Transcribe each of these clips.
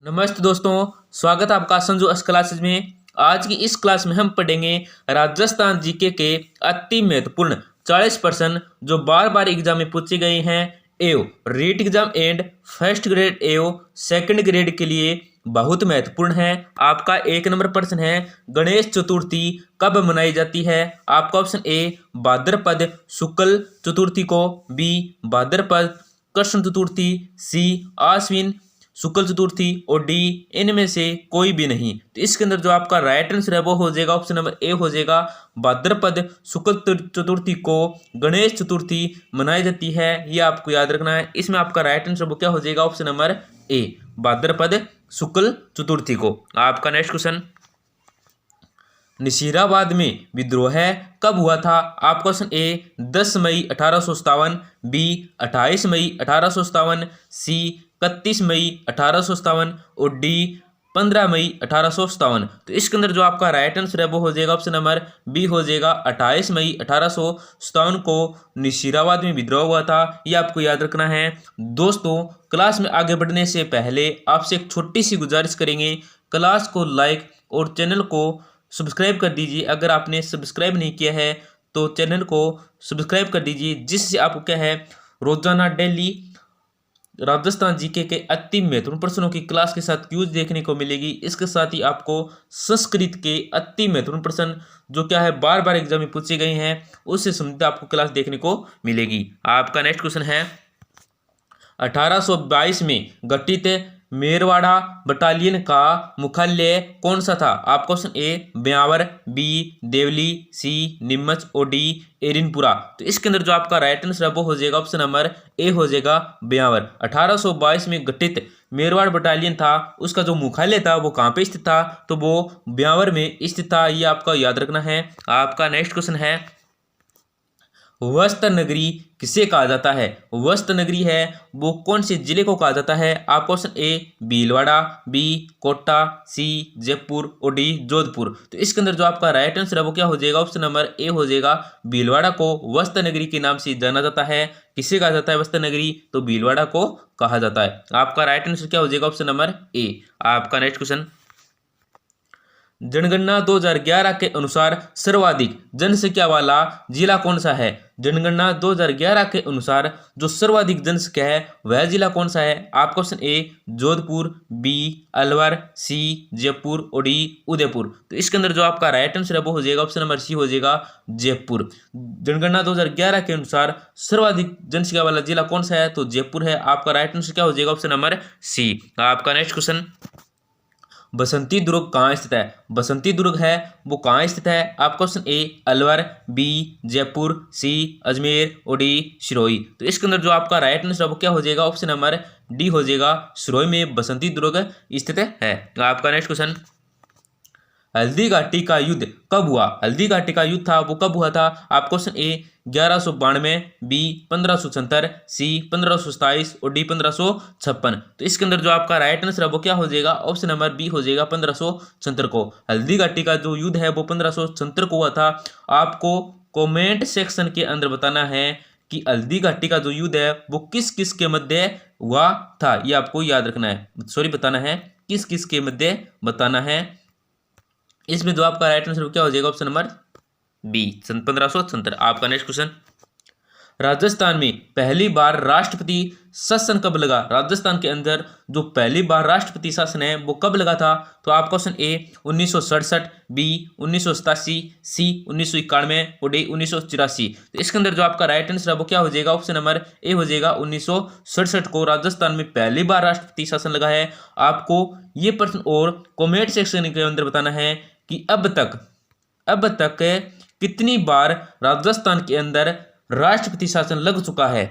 नमस्ते दोस्तों, स्वागत है आपका संजू अस क्लासेज में। आज की इस क्लास में हम पढ़ेंगे राजस्थान जीके के अति महत्वपूर्ण 40 प्रश्न जो बार बार एग्जाम में पूछे गए हैं। AO REET exam and first grade AO second grade के लिए बहुत महत्वपूर्ण है। आपका 1 नंबर प्रश्न है, गणेश चतुर्थी कब मनाई जाती है? आपका ऑप्शन ए भाद्रपद शुक्ल चतुर्थी को, बी भाद्रपद कृष्ण चतुर्थी, सी आश्विन शुक्ल चतुर्थी और डी इनमें से कोई भी नहीं। तो इसके अंदर जो आपका राइट आंसर है वो हो जाएगा ऑप्शन नंबर ए हो जाएगा। भाद्रपद शुक्ल चतुर्थी को गणेश चतुर्थी मनाई जाती है, ये आपको याद रखना है। इसमें आपका राइट आंसर वो क्या हो जाएगा ऑप्शन नंबर ए भाद्रपद शुक्ल चतुर्थी को। आपका नेक्स्ट क्वेश्चन, नसीराबाद में विद्रोह कब हुआ था? आपका ऑप्शन ए 10 मई 1857, बी 28 मई 1857, सी 31 मई 1857 और डी 15 मई 1857। तो इसके अंदर जो आपका राइट आंसर है वो हो जाएगा ऑप्शन नंबर बी हो जाएगा। 28 मई 1857 को नसीराबाद में विद्रोह हुआ था, ये आपको याद रखना है। दोस्तों, क्लास में आगे बढ़ने से पहले आपसे एक छोटी सी गुजारिश करेंगे, क्लास को लाइक और चैनल को सब्सक्राइब कर दीजिए। अगर आपने सब्सक्राइब नहीं किया है तो चैनल को सब्सक्राइब कर दीजिए, जिससे आपको क्या है रोजाना डेली राजस्थान जीके के अति महत्वपूर्ण प्रश्नों की क्लास के साथ क्यूज देखने को मिलेगी। इसके साथ ही आपको संस्कृत के अति महत्वपूर्ण प्रश्न जो क्या है बार बार एग्जाम में पूछे गए हैं उससे संबंधित आपको क्लास देखने को मिलेगी। आपका नेक्स्ट क्वेश्चन है, 1822 में गठित मेरवाड़ा बटालियन का मुख्यालय कौन सा था? आपका option A Beawar, B Deoli, C Neemuch और डी एरिनपुरा। तो इसके अंदर जो आपका राइट आंसर है वो हो जाएगा ऑप्शन नंबर ए हो जाएगा ब्यावर। 1822 में गठित मेरवाड़ बटालियन था, उसका जो मुख्यालय था वो कहाँ पे स्थित था? तो वो ब्यावर में स्थित था, ये आपका याद रखना है। आपका नेक्स्ट क्वेश्चन है, वस्त्र नगरी किसे कहा जाता है? वस्त्र नगरी है वो कौन से जिले को कहा जाता है? आपका option A Bhilwara, B Kota, C Jaipur और डी जोधपुर। तो इसके अंदर जो आपका राइट आंसर है वो क्या हो जाएगा ऑप्शन नंबर ए हो जाएगा। भीलवाड़ा को वस्त्र नगरी के नाम से जाना जाता है। किसे कहा जाता है वस्त्र नगरी? तो भीलवाड़ा को कहा जाता है। आपका राइट आंसर क्या हो जाएगा ऑप्शन नंबर ए। आपका नेक्स्ट क्वेश्चन, जनगणना 2011 के अनुसार सर्वाधिक जनसंख्या वाला जिला कौन सा है? जनगणना 2011 के अनुसार जो सर्वाधिक जनसंख्या है वह जिला कौन सा है? आपका option A Jodhpur, B Alwar, C Jaipur और डी उदयपुर। तो इसके अंदर जो आपका राइट आंसर है वो हो जाएगा ऑप्शन नंबर सी हो जाएगा जयपुर। जनगणना 2011 के अनुसार सर्वाधिक जनसंख्या वाला जिला कौन सा है? तो जयपुर है। आपका राइट आंसर क्या हो जाएगा ऑप्शन नंबर सी। आपका नेक्स्ट क्वेश्चन, बसंती दुर्ग कहाँ स्थित है? बसंती दुर्ग है वो कहाँ स्थित है? आपका option A Alwar, B Jaipur, C Ajmer और डी सिरोही। तो इसके अंदर जो आपका राइट आंसर है वो क्या हो जाएगा ऑप्शन नंबर डी हो जाएगा। सिरोही में बसंती दुर्ग स्थित है। आपका नेक्स्ट क्वेश्चन, हल्दी घाटी का युद्ध कब हुआ? हल्दी घाटी का युद्ध था वो कब हुआ था? आपका ऑप्शन ए 1192, बी 1576, सी 1527 और डी 1556। तो इसके अंदर जो आपका राइट आंसर है वो क्या हो जाएगा ऑप्शन नंबर बी हो जाएगा 1576 को। हल्दी घाटी का जो युद्ध है वो 1576 को हुआ था। आपको कमेंट सेक्शन के अंदर बताना है कि हल्दी घाटी का जो युद्ध है वो किस किस के मध्य हुआ था, ये आपको याद रखना है। सॉरी बताना है किस किस के मध्य बताना है। इसमें जो आपका राइट आंसर क्या हो जाएगा ऑप्शन नंबर बी 1576। आपका नेक्स्ट क्वेश्चन, राजस्थान में पहली बार राष्ट्रपति शासन कब लगा? राजस्थान के अंदर जो पहली बार राष्ट्रपति शासन है वो कब लगा था? तो आपका ऑप्शन ए 1967, बी 1987, सी 1991 और डी 1984। तो इसके अंदर जो आपका राइट आंसर है वो क्या हो जाएगा ऑप्शन नंबर ए हो जाएगा। 1967 को राजस्थान में पहली बार राष्ट्रपति शासन लगा है। आपको ये प्रश्न और कमेंट सेक्शन के अंदर बताना है कि अब तक कितनी बार राजस्थान के अंदर राष्ट्रपति शासन लग चुका है।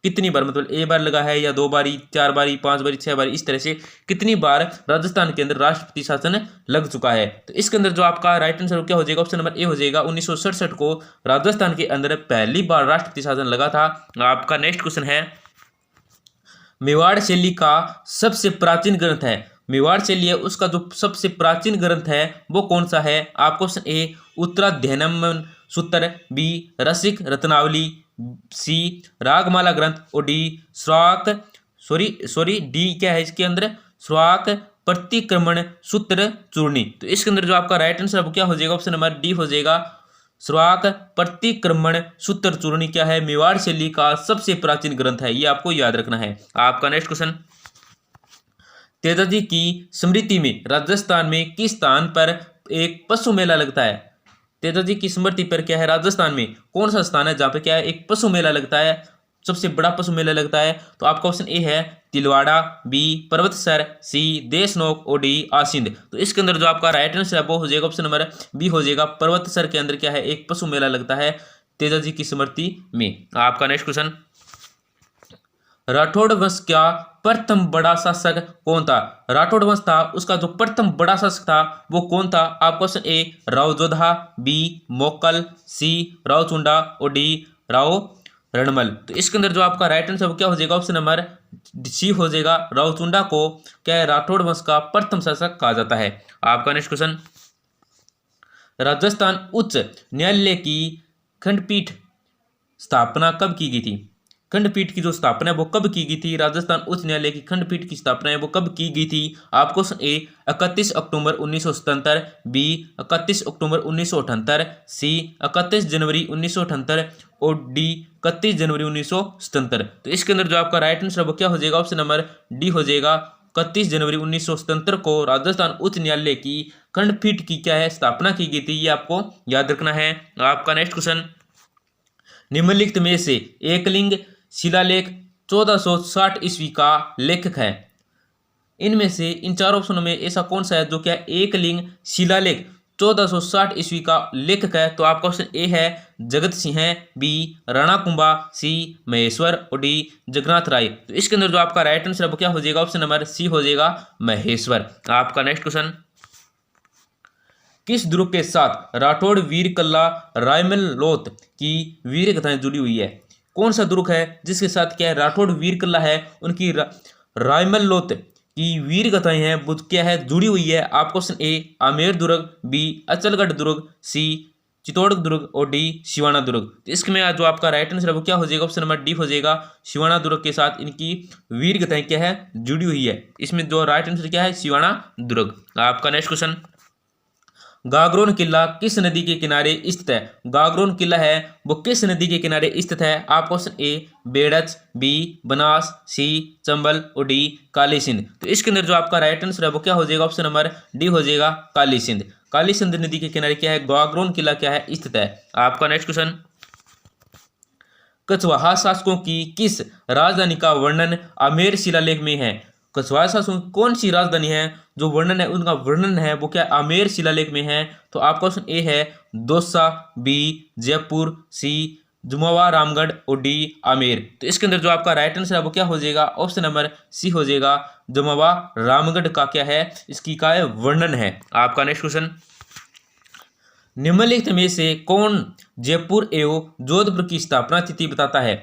कितनी बार, मतलब एक बार लगा है या 2 बारी, 4 बारी, 5 बारी, 6 बारी, इस तरह से कितनी बार राजस्थान के अंदर राष्ट्रपति शासन लग चुका है। तो इसके अंदर जो आपका राइट आंसर क्या हो जाएगा ऑप्शन नंबर ए हो जाएगा। 1967 को राजस्थान के अंदर पहली बार राष्ट्रपति शासन लगा था। आपका नेक्स्ट क्वेश्चन है, मेवाड़ शैली का सबसे प्राचीन ग्रंथ है। मेवाड़ शैली है उसका जो सबसे प्राचीन ग्रंथ है वो कौन सा है? आपको ऑप्शन ए उत्तराध्ययनम सूत्र, बी रसिक रत्नावली, सी रागमाला ग्रंथ और डी डी क्या है इसके अंदर? श्राक प्रतिक्रमण सूत्र चूर्णी। तो इसके अंदर जो आपका राइट आंसर अब क्या हो जाएगा, ऑप्शन नंबर डी हो जाएगा। श्राक प्रतिक्रमण सूत्र चूर्णी क्या है, मेवाड़ शैली का सबसे प्राचीन ग्रंथ है, ये आपको याद रखना है। आपका नेक्स्ट क्वेश्चन, तेजाजी की स्मृति में राजस्थान में किस स्थान पर एक पशु मेला लगता है। तेजाजी की स्मृति पर क्या है, राजस्थान में कौन सा स्थान है जहाँ पे क्या है एक पशु मेला लगता है, सबसे बड़ा पशु मेला लगता है। तो आपका ऑप्शन ए है तिलवाड़ा, बी पर्वतसर, सी देशनोक और डी आसिंद। तो इसके अंदर जो आपका राइट आंसर है वो हो जाएगा ऑप्शन नंबर बी हो जाएगा। पर्वतसर के अंदर क्या है एक पशु मेला लगता है तेजाजी की स्मृति में। आपका नेक्स्ट क्वेश्चन, राठौड़ वंश का प्रथम बड़ा शासक कौन था। राठौड़ वंश था उसका जो प्रथम बड़ा शासक था वो कौन था। आपका क्वेश्चन ए राव जोधा, बी मोकल, सी राव चुंडा और डी राव रणमल। तो इसके अंदर जो आपका राइट आंसर वो क्या हो जाएगा, ऑप्शन नंबर सी हो जाएगा। राव चुंडा को क्या है राठौड़ वंश का प्रथम शासक कहा जाता है। आपका नेक्स्ट क्वेश्चन, राजस्थान उच्च न्यायालय की खंडपीठ स्थापना कब की गई थी। खंडपीठ की जो स्थापना है वो कब की गई थी, राजस्थान उच्च न्यायालय की खंडपीठ की स्थापना है वो कब की गई थी। आपको क्वेश्चन ए 31 अक्टूबर 1977, बी 31 अक्टूबर 1978, सी 31 जनवरी 1978 और डी 31 जनवरी 1977। तो इसके अंदर जो आपका राइट आंसर वो क्या हो जाएगा, ऑप्शन नंबर डी हो जाएगा। 31 जनवरी 1977 को राजस्थान उच्च न्यायालय की खंडपीठ की क्या है स्थापना की गई थी, ये आपको याद रखना है। आपका नेक्स्ट क्वेश्चन, निम्नलिखित में से एकलिंग शिलालेख 1460 ईस्वी का लेखक है। इनमें से इन चार ऑप्शनों में ऐसा कौन सा है जो क्या एकलिंग शिलालेख 1460 ईस्वी का लेखक है। तो आपका ऑप्शन ए है जगत सिंह, बी राणा कुंभा, सी महेश्वर और डी जगन्नाथ राय। तो इसके अंदर जो आपका राइट आंसर है क्या हो जाएगा, ऑप्शन नंबर सी हो जाएगा महेश्वर। आपका नेक्स्ट क्वेश्चन, किस दुर्ग के साथ राठौड़ वीर कल्ला रायमल लोथ की वीर कथाएं जुड़ी हुई है। कौन सा दुर्ग है जिसके साथ क्या है राठौड़ वीर कल्ला है उनकी रायमल लोथ की वीर कथाएं हैं वो क्या है जुड़ी हुई है। आपको क्वेश्चन ए आमेर दुर्ग, बी अचलगढ़ दुर्ग, सी चित्तौड़ दुर्ग और डी सिवाना दुर्ग। तो इसमें जो आपका राइट आंसर है वो क्या हो जाएगा, ऑप्शन नंबर डी हो जाएगा। सिवाना दुर्ग के साथ इनकी वीर कथाएं क्या है जुड़ी हुई है। इसमें जो राइट आंसर क्या है सिवाना दुर्ग। आपका नेक्स्ट क्वेश्चन, गागरोन किला किस नदी के किनारे स्थित है। गागरोन किला है वो किस नदी के किनारे स्थित है। आपका option A Berach, B Banas, C Chambal और डी काली सिंध। तो इसके अंदर जो आपका राइट आंसर है वो क्या हो जाएगा, ऑप्शन नंबर डी हो जाएगा काली सिंध। काली सिंध नदी के किनारे क्या है गागरोन किला क्या है स्थित है। आपका नेक्स्ट क्वेश्चन, कछवाहा शासकों की किस राजधानी का वर्णन आमेर शिलालेख में है। कछवाहा शासकों की कौन सी राजधानी है जो वर्णन है उनका वर्णन है वो क्या आमेर शिलालेख में है। तो आपका ऑप्शन ए है दौसा, बी जयपुर, सी जुमवा रामगढ़ और डी आमेर। तो इसके अंदर जो आपका राइट आंसर है वो क्या हो जाएगा, ऑप्शन नंबर सी हो जाएगा। जुमवा रामगढ़ का क्या है इसकी का है वर्णन है। आपका नेक्स्ट क्वेश्चन, निम्नलिखित में से कौन जयपुर एवं जोधपुर की स्थापना तिथि बताता है।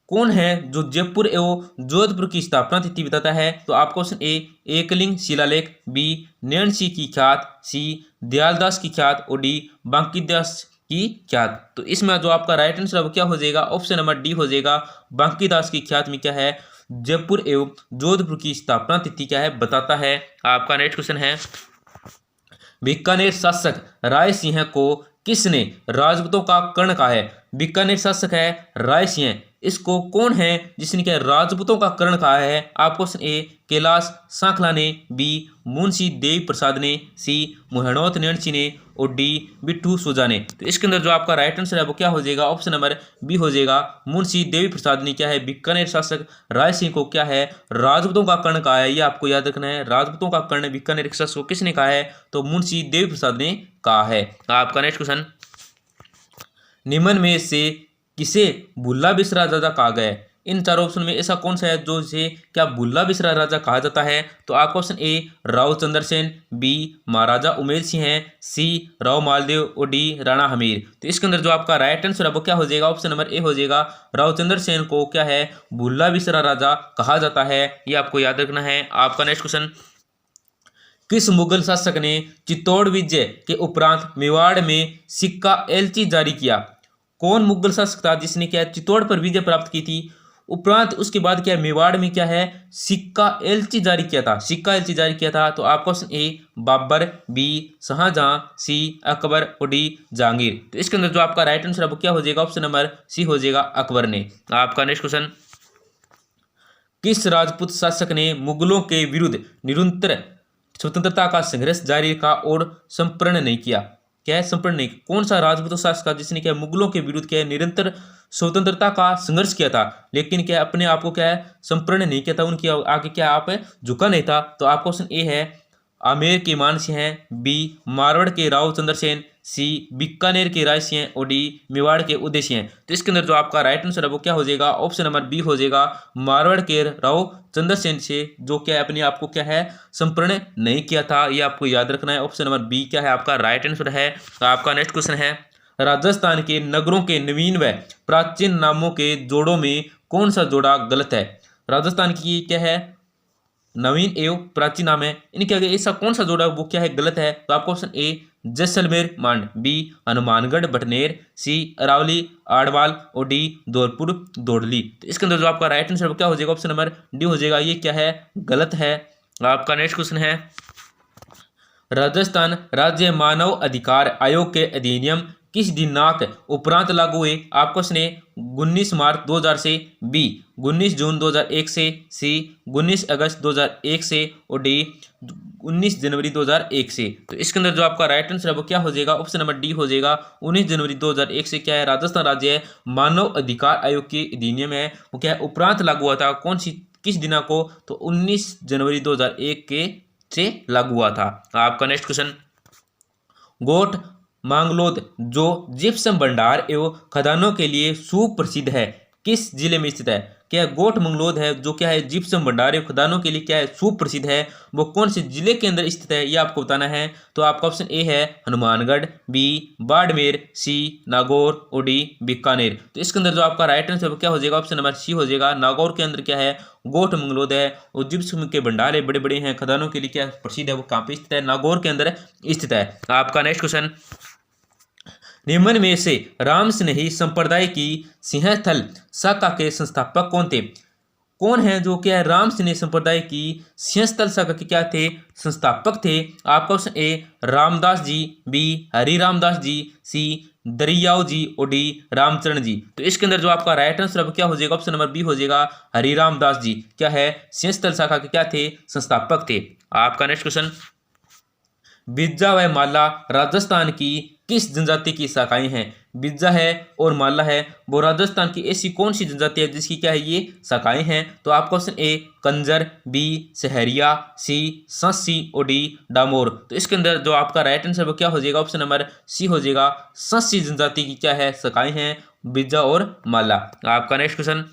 कौन है जो जयपुर एवं जोधपुर की स्थापना तिथि बताता है। तो आपका ऑप्शन ए एकलिंग शिलालेख, बी नैणसी की ख्यात, सी दयालदास की ख्यात और डी बांकीदास की ख्यात। तो इसमें जो आपका राइट आंसर अब क्या हो जाएगा, ऑप्शन नंबर डी हो जाएगा। बांकीदास की ख्यात में क्या है जयपुर एवं जोधपुर की स्थापना तिथि क्या है बताता है। आपका नेक्स्ट क्वेश्चन है, बीकानेर शासक राय सिंह को किसने राजपूतों का कर्ण कहा है। बीकानेर शासक है राय सिंह, इसको कौन है जिसने क्या राजपूतों का कर्ण कहा है। आपको क्वेश्चन ए कैलाश सांखला ने, बी मुंशी देवी प्रसाद ने, सी मोहनोत नैणसी ने और डी बिट्टू सुजा ने। तो इसके अंदर जो आपका राइट आंसर है वो क्या हो जाएगा, ऑप्शन नंबर बी हो जाएगा। मुंशी देवी प्रसाद ने क्या है बीकानेर शासक राय सिंह को क्या है राजपूतों का कर्ण कहा है। ये आपको याद रखना है, राजपूतों का कर्ण बीकानेर शासक को किसने कहा है, तो मुंशी देवी प्रसाद ने कहा है। आपका नेक्स्ट क्वेश्चन, निम्न में से किसे भुल्ला बिसरा राजा कहा गया है। इन चार ऑप्शन में ऐसा कौन सा है जो इसे क्या भुल्ला बिसरा राजा कहा जाता है। तो आपका option A Rao Chandrasen, B Maharaja Umer Singh है, सी राव मालदेव और डी राणा हमीर। तो इसके अंदर जो आपका राइट आंसर है वो क्या हो जाएगा, ऑप्शन नंबर ए हो जाएगा। राव चंद्रसेन को क्या है भुल्ला बिसरा राजा कहा जाता है, ये आपको याद रखना है। आपका नेक्स्ट क्वेश्चन, किस मुगल शासक ने चित्तौड़ विजय के उपरांत मेवाड़ में सिक्का एलची जारी किया। कौन मुगल शासक था जिसने क्या चित्तौड़ पर विजय प्राप्त की थी। उपरांत उसके बाद क्या है, मेवाड़ में क्या है, सिक्का एलची जारी किया था, सिक्का एलची जारी किया था। तो आपका option A Babur, B Shahjahan, C Akbar और डी जहांगीर। तो इसके अंदर जो आपका राइट आंसर है वो क्या हो जाएगा, ऑप्शन नंबर सी हो जाएगा, अकबर ने। आपका नेक्स्ट क्वेश्चन, किस राजपूत शासक ने मुगलों के विरुद्ध निरंतर स्वतंत्रता का संघर्ष जारी रखा और संपूर्ण नहीं किया? क्या है, संपूर्ण नहीं, कौन सा राजपूत शासक जिसने क्या मुगलों के विरुद्ध क्या है, निरंतर स्वतंत्रता का संघर्ष किया था, लेकिन क्या अपने आप को क्या है, संपूर्ण नहीं किया था, उनकी आगे क्या आप झुका नहीं था? तो आपका ऑप्शन ए है आमेर के मान सिंह हैं, बी मारवाड़ के राव चंद्रसेन, सी बीकानेर के राय सिंह और डी मेवाड़ के उदय सिंह। तो इसके अंदर जो आपका राइट आंसर है वो क्या हो जाएगा, ऑप्शन नंबर बी हो जाएगा, मारवाड़ के राव चंद्रसेन से, जो क्या अपने आप को क्या है, संपूर्ण नहीं किया था। ये आपको याद रखना है, ऑप्शन नंबर बी क्या है आपका राइट आंसर है। तो आपका नेक्स्ट क्वेश्चन है, राजस्थान के नगरों के नवीन व प्राचीन नामों के जोड़ों में कौन सा जोड़ा गलत है? राजस्थान की क्या है, नवीन एवं प्राचीन नाम है, इनके आगे ऐसा कौन सा जोड़ा वो क्या है, गलत है? तो आपका option A Jaisalmer Mand, B Hanumangarh Bhatner, C Aravalli Adwal और डी धौलपुर दौड़ली। तो इसके अंदर जो आपका राइट आंसर क्या हो जाएगा, ऑप्शन नंबर डी हो जाएगा, ये क्या है, गलत है। आपका नेक्स्ट क्वेश्चन है, राजस्थान राज्य मानव अधिकार आयोग के अधिनियम किस दिनांक उपरांत लागू हुए? आपको उसने 19 मार्च 2000 से, बी 19 जून 2001 से, सी 19 अगस्त 2001 से और डी 19 जनवरी 2001 से। तो इसके अंदर जो आपका राइट आंसर है वो क्या हो जाएगा, ऑप्शन नंबर डी हो जाएगा, 19 जनवरी 2001 से क्या है, राजस्थान राज्य मानव अधिकार आयोग के अधिनियम है वो क्या है, उपरांत लागू हुआ था। कौन सी, किस दिनांक को? तो 19 जनवरी 2001 के से लागू हुआ था। आपका नेक्स्ट क्वेश्चन, गोट मांगलोद जो जिप्सम भंडार एवं खदानों के लिए सुप्रसिद्ध है, किस जिले में स्थित है? क्या गोट मंगलोद है जो क्या है, जिप्सम भंडार एवं खदानों के लिए क्या है, सुप्रसिद्ध है, वो कौन से जिले के अंदर स्थित है, ये आपको बताना है। तो आपका ऑप्शन ए है हनुमानगढ़, बी बाड़मेर, सी नागौर और डी बीकानेर। तो इसके अंदर जो आपका राइट आंसर क्या हो जाएगा, ऑप्शन नंबर सी हो जाएगा, नागौर के अंदर क्या है, गोट मंगलोद है और जिप्सम के भंडार है, बड़े बड़े हैं, खदानों के लिए क्या प्रसिद्ध है, वो कहाँ पे स्थित है, नागौर के अंदर स्थित है। आपका नेक्स्ट क्वेश्चन, निम्न में से रामस्नेही संप्रदाय की सिंहस्थल शाखा के संस्थापक कौन थे? कौन है जो क्या है, रामस्नेही संप्रदाय की सिंहस्थल शाखा के क्या थे, संस्थापक थे? आपका option A Ramdas ji, B Hari Ramdas ji, C Dariyao ji और डी रामचरण जी। तो इसके अंदर जो आपका राइट आंसर क्या हो जाएगा, ऑप्शन नंबर बी हो जाएगा, हरि रामदास जी क्या है, सिंहस्थल शाखा के क्या थे, संस्थापक थे। आपका नेक्स्ट क्वेश्चन, बिज्जा व माला राजस्थान की किस जनजाति की शाखाएं हैं? बिज्जा है और माला है, वो राजस्थान की ऐसी कौन सी जनजाति है जिसकी क्या है, ये शाखाएं हैं? तो आपका option A Kanjar, B Sahariya, C Sassi और डी डामोर। तो इसके अंदर जो आपका राइट आंसर वो क्या हो जाएगा, ऑप्शन नंबर सी हो जाएगा, सस्सी जनजाति की क्या है, शाखाएं हैं, बिज्जा और माला। आपका नेक्स्ट क्वेश्चन,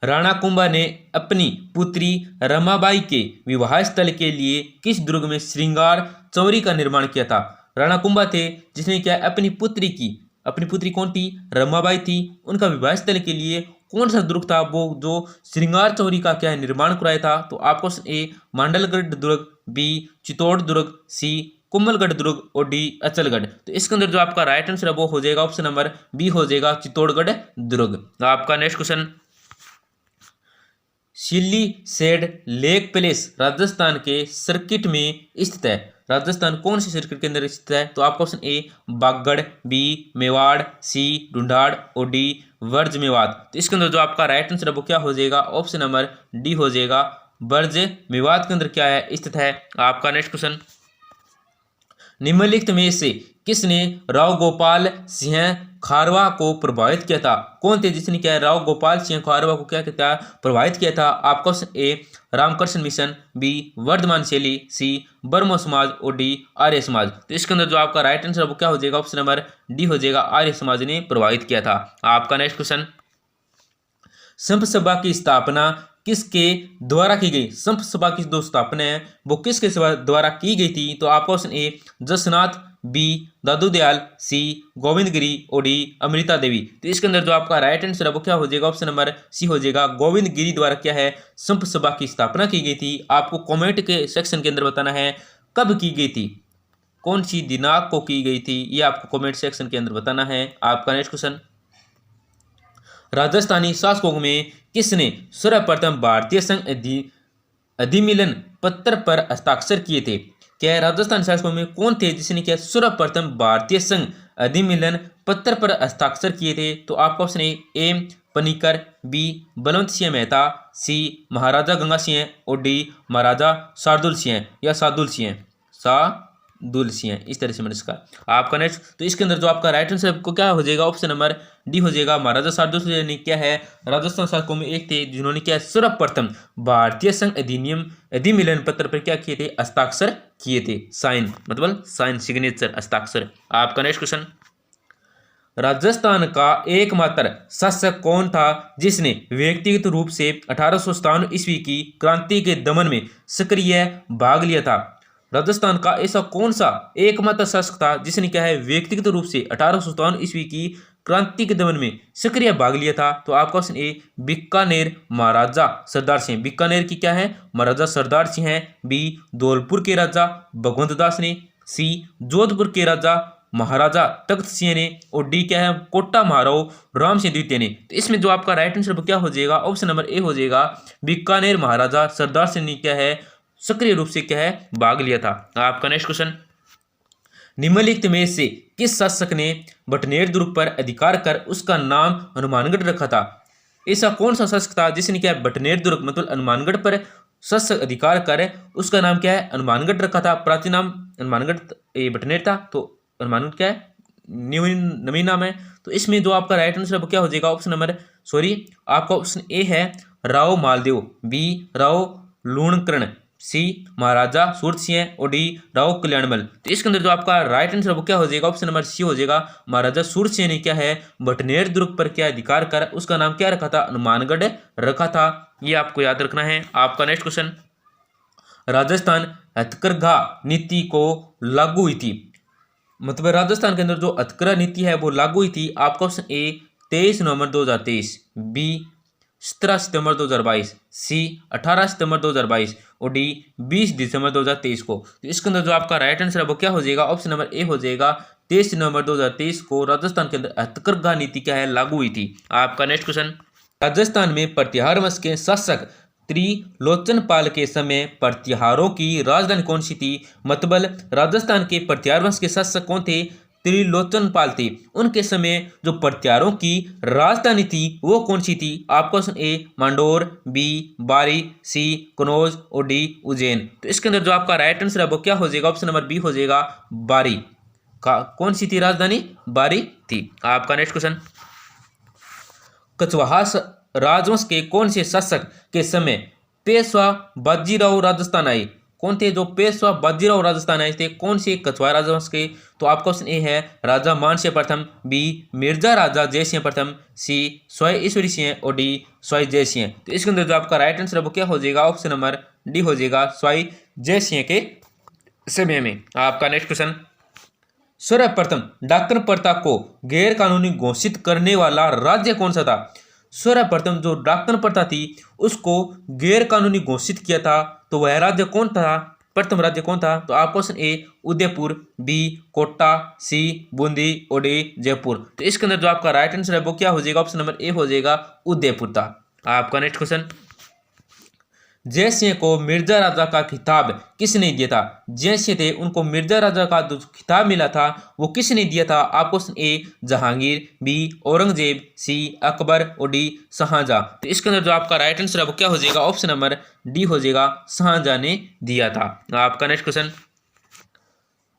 राणा कुंभा ने अपनी पुत्री रमाबाई के विवाह स्थल के लिए किस दुर्ग में श्रृंगार चौरी का निर्माण किया था? राणा कुंभा थे जिसने क्या अपनी पुत्री कौन थी, रमाबाई थी, उनका विवाह स्थल के लिए कौन सा दुर्ग था वो जो श्रृंगार चौरी का क्या है, निर्माण कराया था? तो आपको ए मांडलगढ़ दुर्ग, बी चित्तौड़ दुर्ग, सी कुंभलगढ़ दुर्ग और डी अचलगढ़। तो इसके अंदर जो आपका राइट आंसर है वो हो जाएगा, ऑप्शन नंबर बी हो जाएगा, चित्तौड़गढ़ दुर्ग। आपका नेक्स्ट क्वेश्चन, सिल्ली सेड लेक पैलेस राजस्थान के सर्किट में स्थित है, राजस्थान कौन से सर्किट के अंदर स्थित है? तो आपका option A Bagad, B Mewar, C Dhundhar और डी वर्ज मेवात। तो इसके अंदर जो आपका राइट आंसर है वो क्या हो जाएगा, ऑप्शन नंबर डी हो जाएगा, वर्ज मेवात के अंदर क्या है, स्थित है। आपका नेक्स्ट क्वेश्चन, निम्नलिखित में से किसने राव गोपाल सिंह खारवा को प्रभावित किया था? कौन थे जिसने क्या राव गोपाल सिंह खारवा को क्या किया, प्रभावित किया था? आपका option A Ramakrishna Mission, B Vardhaman शैली, सी बर्मो समाज और डी आर्य समाज। तो इसके अंदर जो आपका राइट आंसर वो क्या हो जाएगा, ऑप्शन नंबर डी हो जाएगा, आर्य समाज ने प्रभावित किया था। आपका नेक्स्ट क्वेश्चन, संप सभा की स्थापना किसके द्वारा की गई? संप सभा की जो स्थापना है वो किसके द्वारा की गई थी? तो आपका ऑप्शन ए जसनाथ, बी दादू दयाल, सी गोविंद गिरी और डी अमृता देवी। तो इसके अंदर जो आपका राइट आंसर है वो क्या हो जाएगा, ऑप्शन नंबर सी हो जाएगा, गोविंद गिरी द्वारा क्या है, संप सभा की स्थापना की गई थी। आपको कमेंट के सेक्शन के अंदर बताना है कब की गई थी, कौन सी दिनांक को की गई थी, ये आपको कमेंट सेक्शन के अंदर बताना है। आपका नेक्स्ट क्वेश्चन, राजस्थानी शासकों में किसने सर्वप्रथम भारतीय संघ अधिमिलन पत्र पर हस्ताक्षर किए थे? क्या राजस्थान शासकों में कौन थे जिसने क्या सर्वप्रथम भारतीय संघ अधिमिलन पत्र पर हस्ताक्षर किए थे? तो आपका option A Panikkar, B Balwant Singh Mehta, C Maharaja Ganga Singh और डी महाराजा शार्दुल सिंह या सादुल सिंह इस तरह से मैंने इसका आपका नेक्स्ट। तो इसके अंदर जो आपका राइट आंसर आपको क्या हो जाएगा? ऑप्शन नंबर डी हो जाएगा। महाराजा शार्दुल सिंह ने क्या है राजस्थान शासकों में एक थे जिन्होंने क्या सर्वप्रथम भारतीय संघ अधिमिलन पत्र पर क्या किए थे? हस्ताक्षर किए थे। साइन मतलब साइन सिग्नेचर हस्ताक्षर। आपका नेक्स्ट क्वेश्चन, राजस्थान का एकमात्र शासक कौन था जिसने व्यक्तिगत रूप से 1857 ईस्वी की क्रांति के दमन में सक्रिय भाग लिया था? राजस्थान का ऐसा कौन सा एकमात्र शासक था जिसने क्या है व्यक्तिगत रूप से 1857 ईस्वी की क्रांति के दमन में सक्रिय भाग लिया था? तो आपका ऑप्शन ए बीकानेर महाराजा सरदार सिंह। बीकानेर की क्या है महाराजा सरदार सिंह है। बी धौलपुर के राजा भगवंत दास ने, सी जोधपुर के राजा महाराजा तख्त सिंह ने और डी क्या है कोटा महाराव राम सिंह द्वितीय ने। तो इसमें जो आपका राइट आंसर क्या हो जाएगा? ऑप्शन नंबर ए हो जाएगा। बीकानेर महाराजा सरदार सिंह ने क्या है सक्रिय रूप से क्या है भाग लिया था। आपका नेक्स्ट क्वेश्चन, निम्नलिखित में से किस शासक ने बटनेर दुर्ग पर अधिकार कर उसका नाम हनुमानगढ़ रखा था? ऐसा कौन सा शासक था जिसने क्या बटनेर दुर्ग मतलब हनुमानगढ़ पर शासक अधिकार कर उसका नाम क्या है हनुमानगढ़ रखा था? प्राचीन नाम हनुमानगढ़ बटनेर था, तो हनुमानगढ़ क्या है नवीन नाम है। तो इसमें जो आपका राइट आंसर क्या हो जाएगा? ऑप्शन नंबर आपका ऑप्शन ए है राव मालदेव, बी राव लूणकरण, सी महाराजा सूरत सिंह और डी राव कल्याणमल। तो इसके अंदर जो आपका राइट आंसर क्या हो जाएगा? ऑप्शन नंबर सी हो जाएगा। महाराजा सूरत सिंह ने क्या है बटनेर दुर्ग पर क्या अधिकार कर उसका नाम क्या रखा था? हनुमानगढ़ रखा था। ये आपको याद रखना है। आपका नेक्स्ट क्वेश्चन, राजस्थान हथकरघा नीति को लागू हुई थी, मतलब राजस्थान के अंदर जो हथकरघा नीति है वो लागू हुई थी। आपका ऑप्शन ए 23 नवंबर 2023, बी 17 सितंबर 2022, सी 18 सितंबर 2022 और डी 20 दिसंबर 2023 को। तो इसके अंदर जो आपका राइट आंसर है वो क्या हो जाएगा? ऑप्शन नंबर ए हो जाएगा। 23 नवंबर 2023 को राजस्थान के अंदर हथकरघा नीति क्या है लागू हुई थी। आपका नेक्स्ट क्वेश्चन, राजस्थान में प्रतिहार वंश के शासक त्रिलोचनपाल के समय प्रतिहारों की राजधानी कौन सी थी? मतलब राजस्थान के प्रतिहार वंश के शासक कौन थे? त्रिलोचनपाल थे। उनके समय जो प्रतिहारों की राजधानी थी वो कौन सी थी? आपका ऑप्शन ए मांडोर, बी बारी, सी कनौज और डी उज्जैन। तो इसके अंदर जो आपका राइट आंसर है वो क्या हो जाएगा? ऑप्शन नंबर बी हो जाएगा बारी। कौन सी थी राजधानी? बारी थी। आपका नेक्स्ट क्वेश्चन, कछवाहा राजवंश के कौन से शासक के समय पेशवा बाजीराव राजस्थान आए? कौन थे जो पेशवा बाजीराव राजस्थान आए थे? कौन से कछवाहा राजवंश के? तो आपका ऑप्शन ए है राजा मानसिंह प्रथम, बी मिर्जा राजा जय सिंह प्रथम, सी स्वाई ईश्वरी सिंह और डी स्वाई जय सिंह। तो इसके अंदर जो आपका राइट आंसर है वो क्या हो जाएगा? ऑप्शन नंबर डी हो जाएगा स्वाई जय सिंह के समय में। आपका नेक्स्ट क्वेश्चन, सर्वप्रथम डाकन प्रथा को गैर कानूनी घोषित करने वाला राज्य कौन सा था? सर्वप्रथम जो डाकन प्रथा थी उसको गैर कानूनी घोषित किया था तो वह राज्य कौन था? प्रथम राज्य कौन था? तो आपका option A Udaipur, B Kota, C Bundi और डी जयपुर। तो इसके अंदर जो आपका राइट आंसर है वो क्या हो जाएगा? ऑप्शन नंबर ए हो जाएगा उदयपुर था। आपका नेक्स्ट क्वेश्चन, जय सिंह को मिर्जा राजा का खिताब किसने दिया था? जय सिंह थे उनको मिर्जा राजा का जो खिताब मिला था वो किसने दिया था? आपको option A Jahangir, B Aurangzeb, C Akbar और डी शाहजहां। तो इसके अंदर जो आपका राइट आंसर है वो क्या हो जाएगा? ऑप्शन नंबर डी हो जाएगा शाहजहां ने दिया था। आपका नेक्स्ट क्वेश्चन,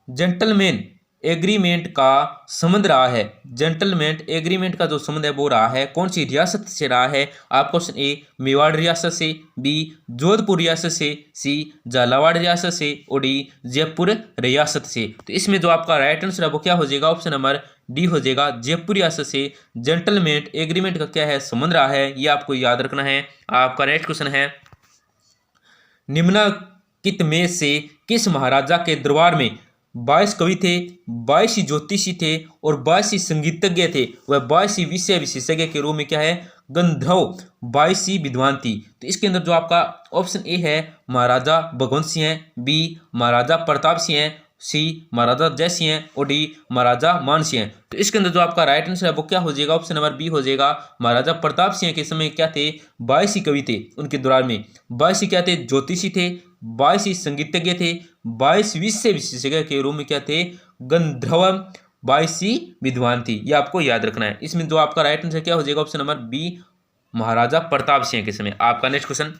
जेंटलमैन एग्रीमेंट का संबंध रहा है, जेंटलमैन एग्रीमेंट का जो संबंध है वो रहा है कौन सी रियासत से रहा है? आपका ऑप्शन ए मेवाड़ रियासत से, बी जोधपुर रियासत से, सी झालावाड़ रियासत से और डी जयपुर रियासत से। तो इसमें जो आपका राइट आंसर है वो क्या हो जाएगा? ऑप्शन नंबर डी हो जाएगा जयपुर रियासत से जेंटलमैन एग्रीमेंट का क्या है संबंध रहा है। ये आपको याद रखना है। आपका नेक्स्ट क्वेश्चन है, निम्नलिखित में से किस महाराजा के दरबार में 22 कवि थे, 22 ज्योतिषी थे और 22 संगीतज्ञ थे, वह 22 विषय विशेषज्ञ के रूप में क्या है गंधर्व 22 विद्वान थी। तो इसके अंदर जो आपका ऑप्शन ए है महाराजा भगवंत सिंह, बी महाराजा प्रताप सिंह सी महाराजा जयसिंह और डी महाराजा मानसिंह। तो इसके अंदर जो आपका राइट आंसर है वो क्या हो जाएगा, ऑप्शन नंबर बी हो जाएगा। महाराजा प्रताप सिंह के समय क्या थे, 22 कवि थे उनके दौरान में। 22 क्या थे, ज्योतिषी थे, 22 संगीतज्ञ थे, 22 विशेषज्ञ के रूप में क्या थे, गंधर्व, 22 विद्वान थी। ये आपको याद रखना है। इसमें जो आपका राइट आंसर क्या हो जाएगा, ऑप्शन नंबर बी महाराजा प्रताप सिंह के समय। आपका नेक्स्ट क्वेश्चन,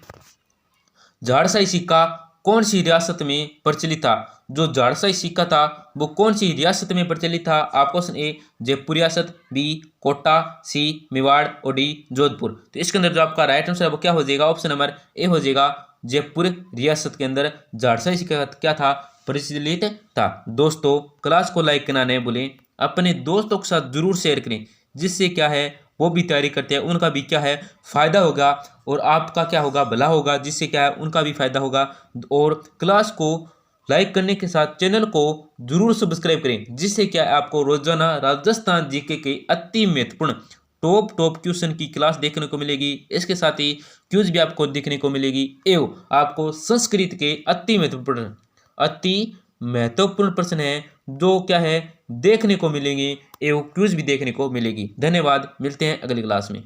झाड़साई सिक्का कौन सी रियासत में प्रचलित था। जो झाड़साई सिक्का था वो कौन सी रियासत में प्रचलित था। आपका ऑप्शन ए जयपुर रियासत, बी कोटा, सी मेवाड़ और डी जोधपुर। तो इसके अंदर जो आपका राइट आंसर है वो क्या हो जाएगा, ऑप्शन नंबर ए हो जाएगा। जयपुर रियासत के अंदर झाड़साई सिक्का क्या था, प्रचलित था। दोस्तों क्लास को लाइक करना नहीं भूलें, अपने दोस्तों के साथ जरूर शेयर करें, जिससे क्या है वो भी तैयारी करते हैं, उनका भी क्या है फायदा होगा और आपका क्या होगा भला होगा, जिससे क्या है उनका भी फायदा होगा। और क्लास को लाइक करने के साथ चैनल को जरूर सब्सक्राइब करें, जिससे क्या है आपको रोजाना राजस्थान जीके के अति महत्वपूर्ण टॉप क्वेश्चन की क्लास देखने को मिलेगी। इसके साथ ही क्यूज भी आपको देखने को मिलेगी एवं आपको संस्कृत के अति महत्वपूर्ण प्रश्न है जो क्या है देखने को मिलेंगे एवं क्विज भी देखने को मिलेगी। धन्यवाद, मिलते हैं अगली क्लास में।